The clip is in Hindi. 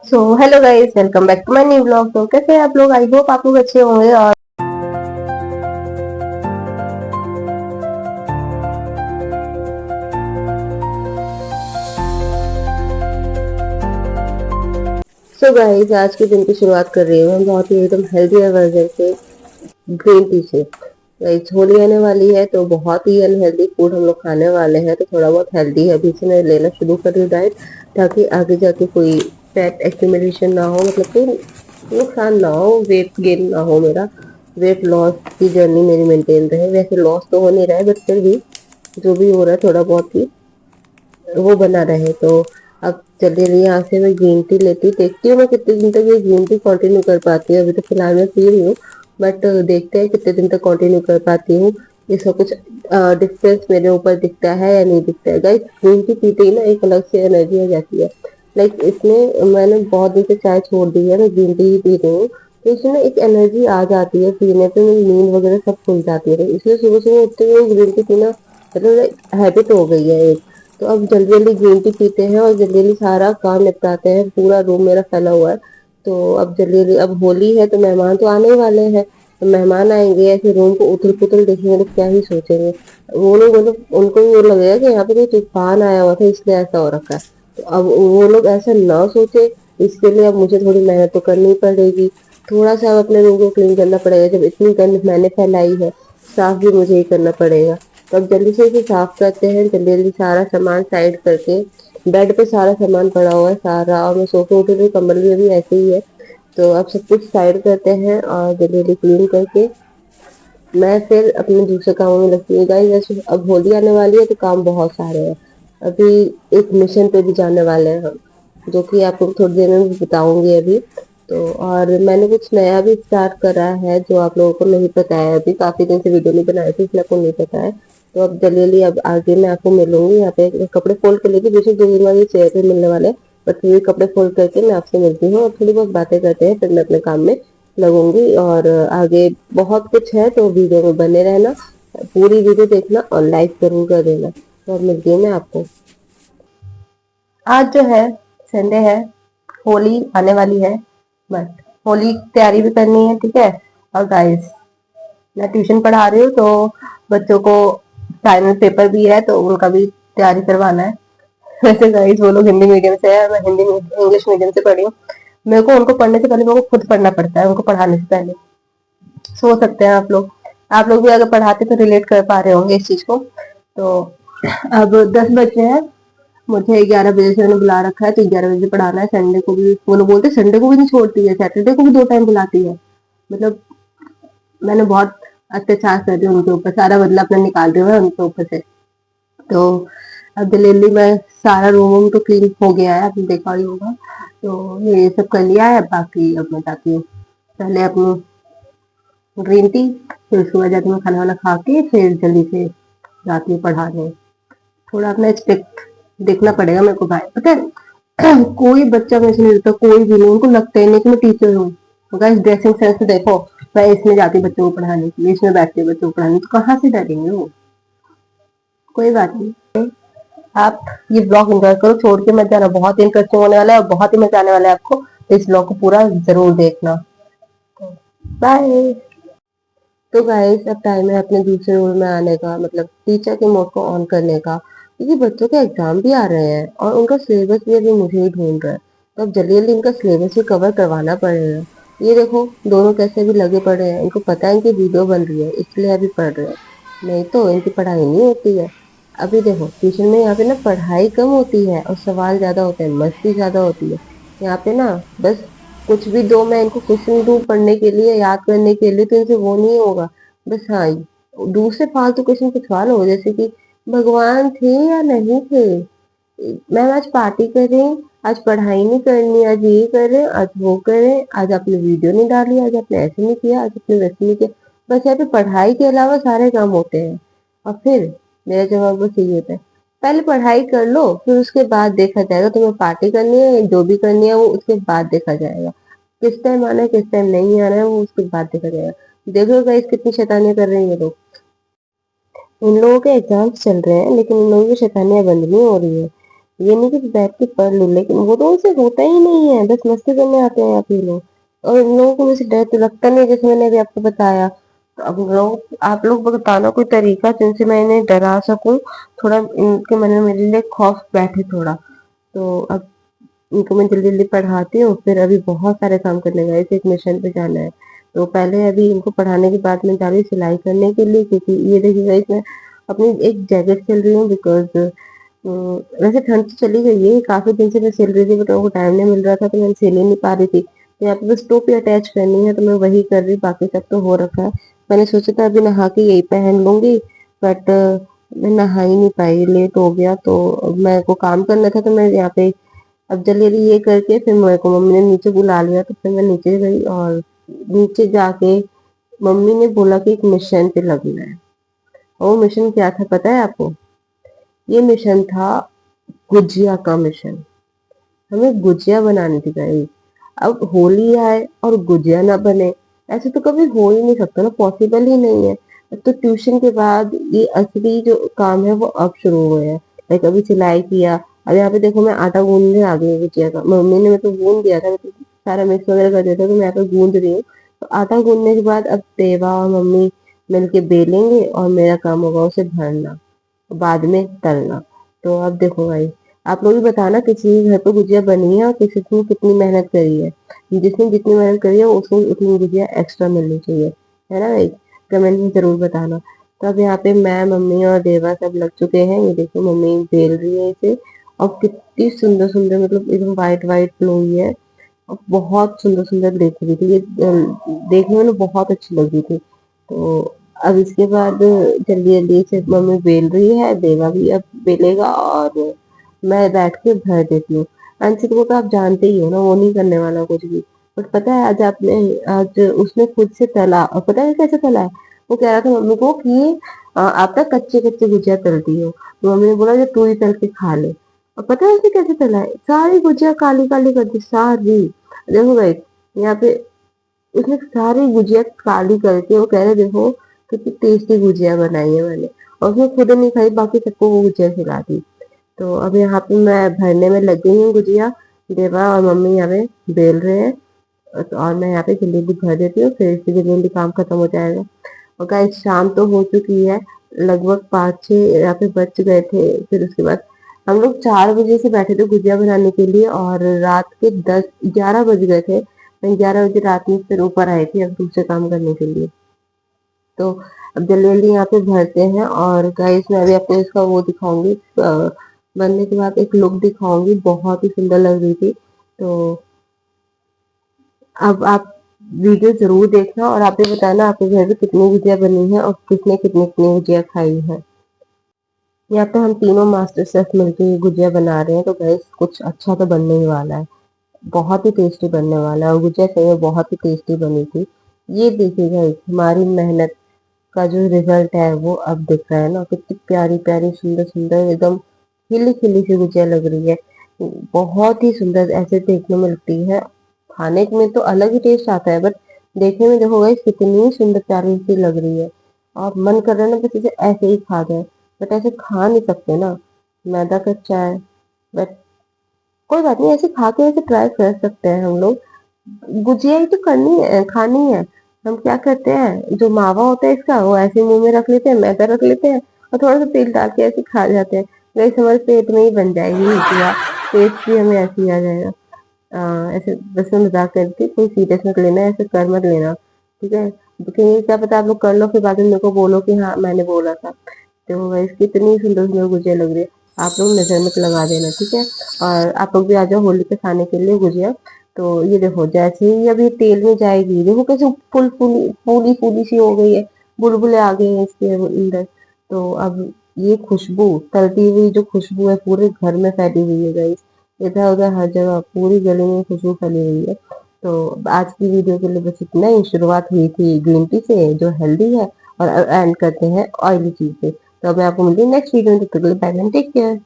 So hello guys, welcome back to my new blog. तो कैसे हैं आप लोग? आई होप आप लोग अच्छे होंगे। और सो गाइस, आज के दिन की शुरुआत कर रही हूँ मैं बहुत ही एकदम हेल्दी वर्जन से, ग्रीन टी से। गाइस, होली आने वाली है तो बहुत ही अनहेल्दी फूड हम लोग खाने वाले हैं, तो थोड़ा बहुत हेल्दी है अभी से मैं लेना शुरू कर रही हूँ डाइट, ताकि आगे जाके कोई फैट एक्यूमुलेशन ना हो, मतलब कोई नुकसान ना हो, वेट गेन ना हो, मेरा वेट लॉस की जर्नी मेरी मेंटेन रहे। वैसे लॉस तो हो नहीं रहा है, बट फिर भी जो भी हो रहा है थोड़ा बहुत ही वो बना रहे। तो अब चलिए यहाँ से मैं ग्रीन टी लेती देखती हूँ मैं कितने दिन तक ये ग्रीन टी कंटिन्यू कर पाती हूँ। अभी तो फिलहाल मैं पी रही हूँ, बट देखते हैं कितने दिन तक कंटिन्यू कर पाती हूँ। इसका कुछ डिफरेंस मेरे ऊपर दिखता है या नहीं दिखता है। गाइस, ग्रीन टी पीते ही ना एक अलग से एनर्जी आ जाती है। लाइक इसमें मैंने बहुत दिन से चाय छोड़ दी है, मैं ग्रीन टी ही पी रही हूँ। तो इसमें एक एनर्जी आ जाती है पीने पे, मेरी नींद वगैरह सब खुल जाती है, इसलिए सुबह सुबह उठते हुए ग्रीन टी पीना मतलब हैबिट हो गई है एक। तो अब जल्दी जल्दी ग्रीन टी पीते हैं और जल्दी जल्दी सारा काम निपटाते हैं। पूरा रूम मेरा फैला हुआ है, तो अब जल्दी जल्दी, अब होली है तो मेहमान तो आने ही वाले हैं। तो मेहमान आएंगे ऐसे रूम को उथल पुथल देखेंगे तो क्या ही सोचेंगे वो लोग, मतलब उनको भी वो लगेगा कि यहाँ पे कोई तूफान आया हुआ था इसलिए ऐसा हो रखा है। तो अब वो लोग ऐसा ना सोचे, इसके लिए अब मुझे थोड़ी मेहनत तो करनी पड़ेगी। थोड़ा सा अब अपने रूम को क्लीन करना पड़ेगा, जब इतनी गंद मैंने फैलाई है, साफ भी मुझे ही करना पड़ेगा। तो अब जल्दी से इसे साफ करते हैं, जल्दी जल्दी सारा सामान साइड करके। बेड पे सारा सामान पड़ा हुआ है सारा, और मैं सोफे उठे हुए कम्बल भी अभी ऐसे ही है। तो अब सब कुछ साइड करते हैं और जल्दी जल्दी क्लीन करके मैं फिर अपने दूसरे कामों में लगती हूँ। गाइस, वैसे अब होली आने वाली है तो काम बहुत सारे हैं। अभी एक मिशन पे भी जाने वाले हैं हम, जो कि आपको थोड़ी देर में बताऊंगी अभी। तो और मैंने कुछ नया भी स्टार्ट करा है जो आप लोगों को नहीं पता है, अभी काफी दिन से वीडियो नहीं बनाई थी इसलिए आपको नहीं पता है। तो अब जल्दी जल्दी अब आगे मैं आपको मिलूंगी यहाँ पे, कपड़े फोल्ड कर लेती, बेशक 2 दिन बाद ये चेयर पे मिलने वाले हैं, बट फिर भी कपड़े फोल्ड करके मैं आपसे मिलती हूँ और थोड़ी बहुत बातें करते हैं, फिर मैं अपने काम में लगूंगी। और आगे बहुत कुछ है तो वीडियो में बने रहना, पूरी वीडियो देखना और लाइक जरूर कर देना। तो अब मिलती हूँ मैं आपको। आज जो है संडे है, होली आने वाली है, बट होली की तैयारी भी करनी है, ठीक है। और गाइस, मैं ट्यूशन पढ़ा रही हूँ तो बच्चों को फाइनल पेपर भी है तो उनका भी तैयारी करवाना है। वैसे गाइस, वो लोग हिंदी मीडियम से है, मैं हिंदी इंग्लिश मीडियम से पढ़ी हूँ। मेरे को उनको पढ़ने से पहले मेरे को खुद पढ़ना पड़ता है, उनको पढ़ाने से पहले। सोच सकते हैं आप लोग भी अगर पढ़ाते तो रिलेट कर पा रहे होंगे इस चीज को। तो अब 10 बजे हैं, मुझे 11 बजे से उन्होंने बुला रखा है, तो 11 बजे पढ़ाना है। संडे को भी वो लोग बोलते संडे को भी नहीं छोड़ती है, सैटरडे को भी 2 टाइम बुलाती है। मतलब मैंने बहुत अत्याचार कर रही हूँ उनके ऊपर, सारा बदला अपना निकाल रही हूँ मैं उनके ऊपर से। तो अब दिल्ली में सारा रूम वूम तो क्लीन हो गया है, आपने देखा ही होगा। तो ये सब कर लिया है, बाकी अब मैं जाती हूँ पहले अपनी ग्रीन टी, फिर उसके बाद जाती हूँ खाना वाना खा के, फिर जल्दी से जाती हूँ पढ़ाने। थोड़ा अपना स्ट्रिक्ट देखना पड़ेगा मेरे को भाई, पता है। कोई बच्चा मेरे से नहीं रहता, कोई भी नहीं, उनको लगता ही नहीं कि मैं टीचर हूँ। गाइस, ड्रेसिंग सेंस से देखो, मैं इसमें जाती हूँ बच्चों को पढ़ाने के लिए, इसमें बैठती हूँ बच्चों को पढ़ाने, तो कहाँ से डरेंगे वो। कोई बात नहीं, आप ये ब्लॉग एंजॉय करो, छोड़ के मत जाना, बहुत इंटरेस्टिंग होने वाला है और बहुत ही मजा आने वाला है आपको, तो इस ब्लॉग को पूरा जरूर देखना। बाय। तो गाइस, अब टाइम है अपने दूसरे रोल में आने का, मतलब टीचर के मोड को ऑन करने का, क्योंकि बच्चों के एग्जाम भी आ रहे हैं और उनका सिलेबस भी अभी मुझे ही ढूंढ रहा है। तो अब जल्दी जल्दी इनका सिलेबस भी कवर करवाना पड़ेगा। ये देखो दोनों कैसे भी लगे पड़े हैं, इनको पता है इनकी वीडियो बन रही है इसलिए अभी पढ़ रहे हैं, नहीं तो इनकी पढ़ाई नहीं होती है। अभी देखो ट्यूशन में यहाँ पे ना पढ़ाई कम होती है और सवाल ज्यादा होते हैं, मस्ती ज्यादा होती है। यहाँ पे ना बस कुछ भी दो, मैं इनको क्वेश्चन दूं पढ़ने के लिए, याद करने के लिए, तो इनसे वो नहीं होगा। बस हाँ, दूसरे फालतू क्वेश्चन पूछवा लो, जैसे कि भगवान थे या नहीं थे, मैम आज पार्टी करें, आज पढ़ाई नहीं करनी, आज ये करें, आज वो करें, आज आपने वीडियो नहीं डाली, आज आपने ऐसे नहीं किया, आज आपने वैसे नहीं किया। बस यहाँ पे पढ़ाई के अलावा सारे काम होते हैं। और फिर मेरा जवाब बस यही होता है, पहले पढ़ाई कर लो, फिर उसके बाद देखा जाएगा, तुम्हें पार्टी करनी है जो भी करनी है वो उसके बाद देखा जाएगा। किस टाइम आना है किस टाइम नहीं आना है वो उसके बाद देखा जाएगा। देखो गाइस, कितनी शैतानियां कर रहे हैं ये लोग। इन लोगों के एग्जाम्स चल रहे हैं लेकिन इन लोगों की शैतानियां बंद नहीं हो रही है। ये नहीं कि बैठ के पढ़ लूँ, लेकिन वो तो उनसे होता ही नहीं है, बस मस्ती करने आते हैं यहाँ पे ये लोग। और इन लोगों को मुझे डर तो लगता नहीं, जैसे मैंने अभी आपको बताया। तो अब लोग, आप लोग बताना कोई तरीका जिनसे मैं इन्हें डरा सकूं, थोड़ा इनके मन में मेरे लिए खौफ बैठे थोड़ा। तो अब इनको मैं जल्दी जल्दी पढ़ाती हूँ, फिर अभी बहुत सारे काम करने गए थे, एक मिशन पे जाना है। तो पहले अभी इनको पढ़ाने के बाद मैं जा रही हूँ सिलाई करने के लिए, क्योंकि ये देखिएगा इसमें अपनी एक जैकेट सिल रही हूँ, बिकॉज वैसे ठंड तो चली गई है, काफी दिन से मैं सिल रही थी, बट उनको टाइम नहीं मिल रहा था, तो मैं सिल ही नहीं पा रही थी। तो यहाँ पे बस टोपी अटैच करनी है, तो मैं वही कर रही, बाकी सब तो हो रखा है। मैंने सोचा था अभी नहा के यही पहन लूंगी, बट मैं नहा ही नहीं पाई, लेट हो गया। तो मेरे को काम करना था, तो मैं यहाँ पे अब जल्दी जल्दी ये करके फिर मेरे को मम्मी ने नीचे बुला लिया, तो फिर मैं नीचे गई, और नीचे जाके मम्मी ने बोला कि एक मिशन पे लगना है। और वो मिशन क्या था पता है आपको? ये मिशन था गुजिया का मिशन। हमें गुजिया बनानी थी गाइस। अब होली आए और गुजिया ना बने, ऐसे तो कभी हो ही नहीं सकता ना, पॉसिबल ही नहीं है। तो ट्यूशन के बाद ये असली जो काम है वो अब शुरू हुए हैं। लाइक अभी सिलाई किया, अब यहाँ पे देखो मैं आटा गूंदने आ गई हूँ गुजिया का। मम्मी ने मेरे को गूंद दिया था, मैं तो सारा मिक्स वगैरह कर दिया था, तो मैं यहाँ पे गूंद रही हूँ। तो आटा गूंदने के बाद अब देवा और मम्मी मिलके बेलेंगे, और मेरा काम होगा उसे भरना, बाद में तलना। तो अब देखो भाई, आप लोग भी बताना किसी के घर पे गुजिया बनी है और किसी ने कितनी मेहनत करी है। जिसने जितनी मेहनत करी है उसको उतनी गुजिया एक्स्ट्रा मिलनी चाहिए, है ना भाई? कमेंट में जरूर बताना। तो अब यहाँ पे मैं, मम्मी और देवा सब लग चुके हैं। ये देखो मम्मी बेल रही है इसे, और कितनी सुंदर सुंदर, मतलब एकदम वाइट वाइट लोई है, और बहुत सुंदर सुंदर दिख रही थी ये, देखने में ना बहुत अच्छी लग रही थी। तो अब इसके बाद जल्दी जल्दी से मम्मी बेल रही है, देवा भी अब बेलेगा, और मैं बैठ के भर देती हूँ। अंशित को तो आप जानते ही हो ना, वो नहीं करने वाला कुछ भी। बट पता है आज उसने खुद से तला, और पता है कैसे तला है? वो कह रहा था मम्मी को कि आप ना कच्चे कच्चे गुजिया तलती हो, तो मम्मी ने बोला जो तू ही तल के खा ले। और पता है उसे कैसे तला है? सारी गुजिया काली काली कर दी, सारी। देखो भाई, यहाँ पे उसने सारी गुजिया काली करके वो कह रहे देखो कितनी टेस्टी गुजिया बनाई है मैंने। और उसने खुद नहीं खाई, बाकी सबको वो गुजिया खिला दी। तो अब यहाँ पे मैं भरने में लग गई हूँ गुजिया। देवा और मम्मी यहाँ पे बेल रहे हैं, और मैं यहाँ पे जल्दी जल्दी भर देती हूँ, फिर इससे जल्दी जल्दी काम खत्म हो जाएगा। और गाइस शाम तो हो चुकी है, लगभग 5-6 यहाँ पे बज गए थे। फिर उसके बाद हम लोग 4 बजे से बैठे थे गुजिया बनाने के लिए, और रात के 10-11 बज गए थे। मैं 11 बजे रात में फिर ऊपर आई थी अब दूसरे काम करने के लिए। तो अब जल्दी जल्दी यहाँ पे भरते हैं। और गाइस मैं अभी आपको इसका वो दिखाऊंगी, बनने के बाद एक लुक दिखाऊंगी, बहुत ही सुंदर लग रही थी। तो अब आप वीडियो जरूर देखना, और आप भी बताना आपके घर में कितनी गुजिया बनी है और किसने कितनी कितनी गुजिया खाई है। यहाँ पे हम तीनों मास्टर शेफ मिलके ये गुजिया बना रहे हैं, तो गाइस कुछ अच्छा तो बनने ही वाला है, बहुत ही टेस्टी बनने वाला है। और गुजिया सही में बहुत ही टेस्टी बनी थी। ये देखिएगा हमारी मेहनत का जो रिजल्ट है वो अब दिख रहा है ना, कितनी प्यारी प्यारी सुंदर सुंदर एकदम खिली खिली सी गुजिया लग रही है। बहुत ही सुंदर ऐसे देखने में लगती है, खाने में तो अलग ही टेस्ट आता है, बट देखने में देखो गाइस कितनी सुंदर प्यारी सी लग रही है। और मन कर रहा है ना बस इसे ऐसे ही खा जाए, बट ऐसे खा नहीं सकते ना, मैदा कच्चा है। बट कोई बात नहीं, ऐसे खा के ऐसे ट्राई कर सकते हैं हम लोग। गुजिया ही तो करनी है, खानी है। हम क्या करते हैं, जो मावा होता है इसका वो ऐसे मुंह में रख लेते हैं, मैदा रख लेते हैं, और थोड़ा सा तेल डाल के ऐसे खा जाते हैं। वैसे हमारे पेट में ही बन जाएगी गुजिया, टेस्ट भी हमें ऐसे ही आ जाएगा। ऐसे बस मैं मजाक करती, कोई सीरियस मत लेना, ऐसे कर मत लेना, ठीक है? क्योंकि क्या पता आप लोग कर लो, फिर बाद में मेरे को बोलो कि हाँ मैंने बोला था। तो गाइस कितनी सुंदर सुंदर गुजिया लग रही है, आप लोग नजर मत लगा देना, ठीक है? और आप लोग भी आ जाओ होली पे खाने के लिए गुजिया। तो ये देखो जैसे ही अभी तेल में जाएगी, देखो कैसे फुल फूली फूली फूली सी हो गई है, बुलबुले आ गए हैं इसके अंदर। तो अब ये खुशबू, तलती हुई जो खुशबू है पूरे घर में फैली हुई है गाइस, इधर उधर हर जगह पूरी गली में खुशबू फैली हुई है। तो आज की वीडियो के लिए बस इतना ही। शुरुआत हुई थी ग्रीन टी से जो हेल्दी है, और एंड करते हैं ऑयली चीज से। तो अब मैं आपको मिलती हूँ नेक्स्ट वीडियो में, तब तक के लिए बाय बाय, टेक केयर।